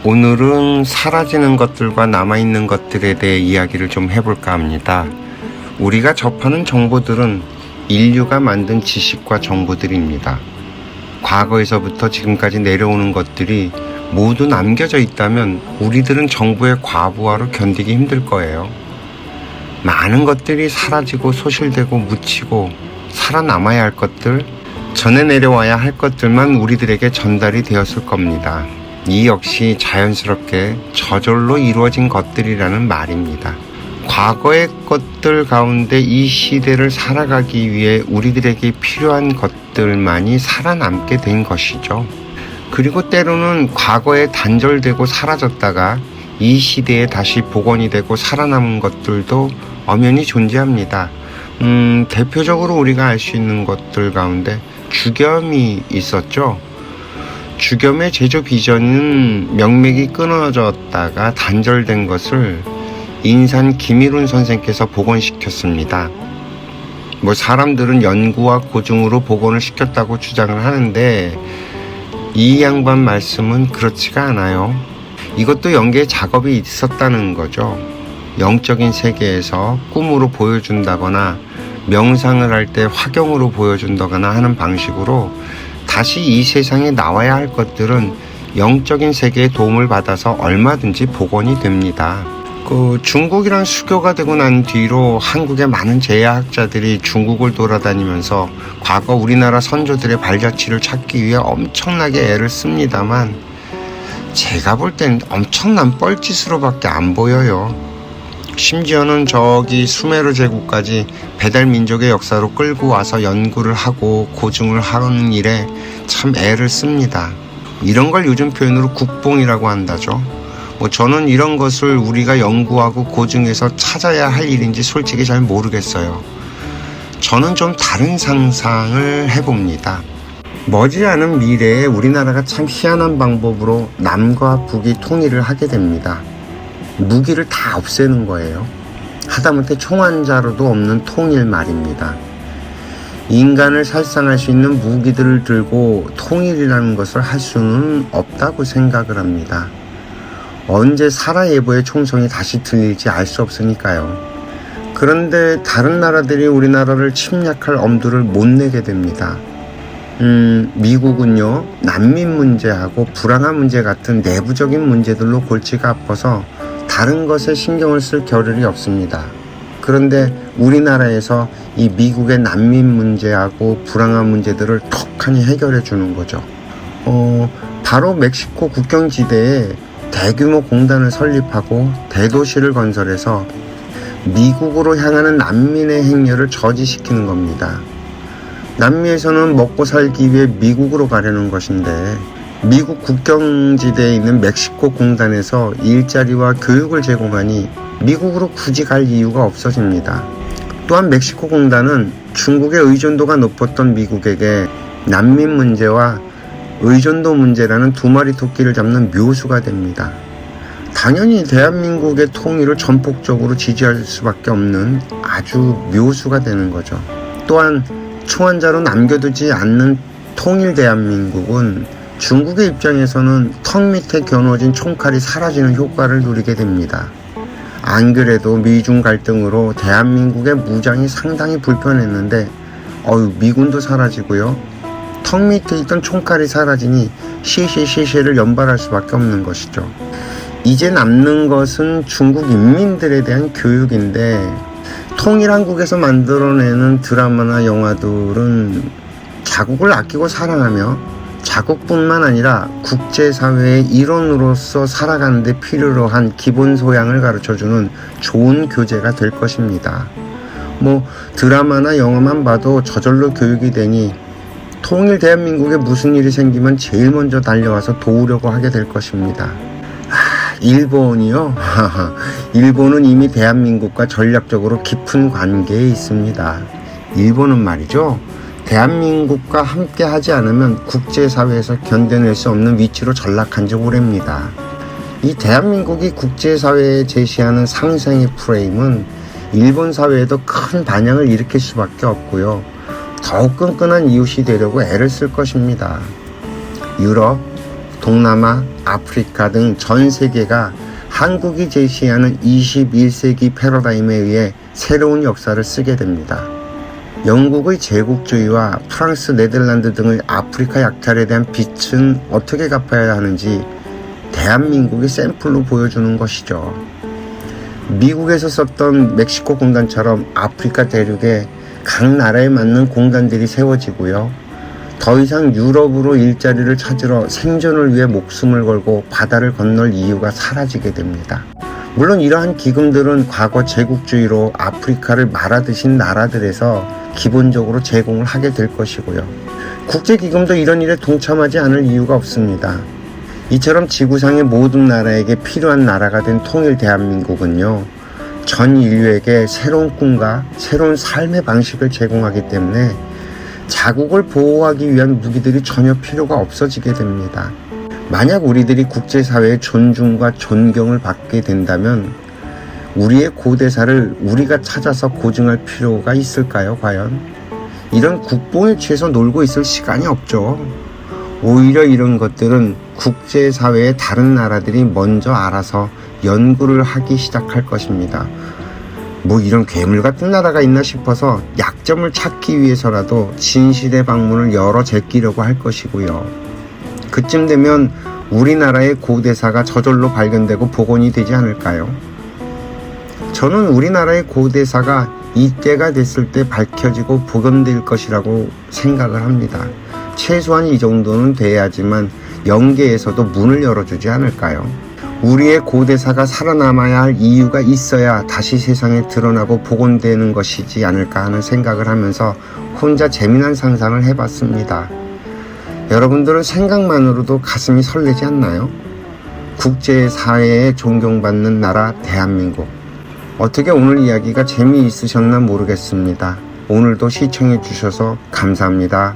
오늘은 사라지는 것들과 남아있는 것들에 대해 이야기를 좀 해볼까 합니다. 우리가 접하는 정보들은 인류가 만든 지식과 정보들입니다. 과거에서부터 지금까지 내려오는 것들이 모두 남겨져 있다면 우리들은 정보의 과부하로 견디기 힘들 거예요. 많은 것들이 사라지고 소실되고 묻히고 살아남아야 할 것들, 전해 내려와야 할 것들만 우리들에게 전달이 되었을 겁니다. 이 역시 자연스럽게 저절로 이루어진 것들이라는 말입니다. 과거의 것들 가운데 이 시대를 살아가기 위해 우리들에게 필요한 것들만이 살아남게 된 것이죠. 그리고 때로는 과거에 단절되고 사라졌다가 이 시대에 다시 복원이 되고 살아남은 것들도 엄연히 존재합니다. 대표적으로 우리가 알 수 있는 것들 가운데 주겸이 있었죠. 주겸의 제조 비전은 명맥이 끊어졌다가 단절된 것을 인산 김일훈 선생께서 복원시켰습니다. 사람들은 연구와 고증으로 복원을 시켰다고 주장을 하는데 이 양반 말씀은 그렇지가 않아요. 이것도 연계의 작업이 있었다는 거죠. 영적인 세계에서 꿈으로 보여준다거나 명상을 할 때 화경으로 보여준다거나 하는 방식으로 다시 이 세상에 나와야 할 것들은 영적인 세계의 도움을 받아서 얼마든지 복원이 됩니다. 중국이랑 수교가 되고 난 뒤로 한국의 많은 제야학자들이 중국을 돌아다니면서 과거 우리나라 선조들의 발자취를 찾기 위해 엄청나게 애를 씁니다만 제가 볼 땐 엄청난 뻘짓으로밖에 안 보여요. 심지어는 저기 수메르 제국까지 배달 민족의 역사로 끌고 와서 연구를 하고 고증을 하는 일에 참 애를 씁니다. 이런 걸 요즘 표현으로 국뽕이라고 한다죠. 저는 이런 것을 우리가 연구하고 고증해서 찾아야 할 일인지 솔직히 잘 모르겠어요. 저는 좀 다른 상상을 해봅니다. 머지않은 미래에 우리나라가 참 희한한 방법으로 남과 북이 통일을 하게 됩니다. 무기를 다 없애는 거예요. 하다못해 총 한 자루도 없는 통일 말입니다. 인간을 살상할 수 있는 무기들을 들고 통일이라는 것을 할 수는 없다고 생각을 합니다. 언제 사라예보의 총성이 다시 들릴지 알 수 없으니까요. 그런데 다른 나라들이 우리나라를 침략할 엄두를 못 내게 됩니다. 미국은요, 난민 문제하고 불안한 문제 같은 내부적인 문제들로 골치가 아파서 다른 것에 신경을 쓸 겨를이 없습니다. 그런데 우리나라에서 이 미국의 난민 문제하고 불안한 문제들을 톡하니 해결해 주는 거죠. 바로 멕시코 국경지대에 대규모 공단을 설립하고 대도시를 건설해서 미국으로 향하는 난민의 행렬을 저지시키는 겁니다. 남미에서는 먹고 살기 위해 미국으로 가려는 것인데 미국 국경지대에 있는 멕시코 공단에서 일자리와 교육을 제공하니 미국으로 굳이 갈 이유가 없어집니다. 또한 멕시코 공단은 중국의 의존도가 높았던 미국에게 난민 문제와 의존도 문제라는 두 마리 토끼를 잡는 묘수가 됩니다. 당연히 대한민국의 통일을 전폭적으로 지지할 수밖에 없는 아주 묘수가 되는 거죠. 또한 총 한 자루 남겨두지 않는 통일 대한민국은 중국의 입장에서는 턱 밑에 겨누어진 총칼이 사라지는 효과를 누리게 됩니다. 안 그래도 미중 갈등으로 대한민국의 무장이 상당히 불편했는데 미군도 사라지고요. 턱 밑에 있던 총칼이 사라지니 시시시시를 연발할 수밖에 없는 것이죠. 이제 남는 것은 중국 인민들에 대한 교육인데 통일한국에서 만들어내는 드라마나 영화들은 자국을 아끼고 사랑하며 자국뿐만 아니라 국제사회의 일원으로서 살아가는 데 필요로 한 기본 소양을 가르쳐주는 좋은 교재가 될 것입니다. 드라마나 영화만 봐도 저절로 교육이 되니 통일 대한민국에 무슨 일이 생기면 제일 먼저 달려와서 도우려고 하게 될 것입니다. 일본이요? 일본은 이미 대한민국과 전략적으로 깊은 관계에 있습니다. 일본은 말이죠, 대한민국과 함께 하지 않으면 국제사회에서 견뎌낼 수 없는 위치로 전락한 지 오래입니다. 이 대한민국이 국제사회에 제시하는 상생의 프레임은 일본 사회에도 큰 반향을 일으킬 수밖에 없고요. 더욱 끈끈한 이웃이 되려고 애를 쓸 것입니다. 유럽, 동남아, 아프리카 등 전 세계가 한국이 제시하는 21세기 패러다임에 의해 새로운 역사를 쓰게 됩니다. 영국의 제국주의와 프랑스, 네덜란드 등의 아프리카 약탈에 대한 빚은 어떻게 갚아야 하는지 대한민국의 샘플로 보여주는 것이죠. 미국에서 썼던 멕시코 공단처럼 아프리카 대륙에 각 나라에 맞는 공단들이 세워지고요. 더 이상 유럽으로 일자리를 찾으러 생존을 위해 목숨을 걸고 바다를 건널 이유가 사라지게 됩니다. 물론 이러한 기금들은 과거 제국주의로 아프리카를 말아드신 나라들에서 기본적으로 제공을 하게 될 것이고요. 국제기금도 이런 일에 동참하지 않을 이유가 없습니다. 이처럼 지구상의 모든 나라에게 필요한 나라가 된 통일 대한민국은요, 전 인류에게 새로운 꿈과 새로운 삶의 방식을 제공하기 때문에 자국을 보호하기 위한 무기들이 전혀 필요가 없어지게 됩니다. 만약 우리들이 국제사회의 존중과 존경을 받게 된다면 우리의 고대사를 우리가 찾아서 고증할 필요가 있을까요, 과연? 이런 국뽕에 취해서 놀고 있을 시간이 없죠. 오히려 이런 것들은 국제사회의 다른 나라들이 먼저 알아서 연구를 하기 시작할 것입니다. 뭐 이런 괴물 같은 나라가 있나 싶어서 약점을 찾기 위해서라도 진실의 방문을 열어 제끼려고 할 것이고요. 그쯤 되면 우리나라의 고대사가 저절로 발견되고 복원이 되지 않을까요? 저는 우리나라의 고대사가 이때가 됐을 때 밝혀지고 복원될 것이라고 생각을 합니다. 최소한 이 정도는 돼야지만 영계에서도 문을 열어주지 않을까요? 우리의 고대사가 살아남아야 할 이유가 있어야 다시 세상에 드러나고 복원되는 것이지 않을까 하는 생각을 하면서 혼자 재미난 상상을 해봤습니다. 여러분들은 생각만으로도 가슴이 설레지 않나요? 국제사회에 존경받는 나라 대한민국. 어떻게 오늘 이야기가 재미있으셨나 모르겠습니다. 오늘도 시청해 주셔서 감사합니다.